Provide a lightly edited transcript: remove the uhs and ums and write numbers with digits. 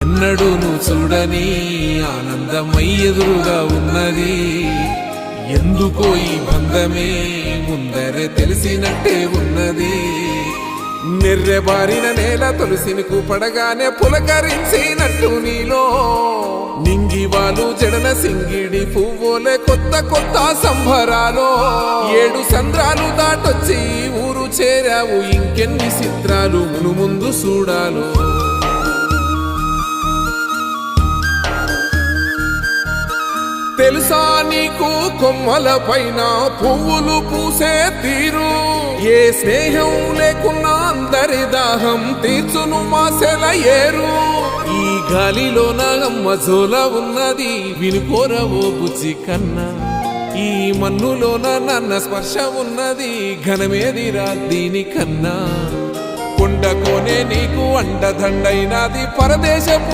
ఎన్నడూను చూడని ఆనందమై ఎదురుగా ఉన్నది. ఎందుకో ఈ బంధమే ముందరే తెలిసినట్టే ఉన్నది. నెర్రెబారిన నేల తులసిని పడగానే పులకరించినట్టు నీలో నింగివాలు జడన సింగిడి పువ్వులే కొత్త కొత్త సంబరాలో. 7 సంద్రాలు దాటొచ్చి ఊరు చేరావు, ఇంకెన్ని చిత్రాలు మును ముందు చూడాలో. తెలుసా నీకు కొమ్మల పైన పువ్వులు పూసే తీరు? ఏ స్నేహం లేకున్నా అందరి దాహం తీర్చును మాసెల ఏరు. ఈ గాలిలోన అమ్మ జోల ఉన్నది, వినుకోరవో బుజ్జి కన్నా. ఈ మన్నులోన నన్న స్పర్శ ఉన్నది, ఘనమేదిరా దీనికన్నా. కొండకోనే నీకు అండదండైనది పరదేశపు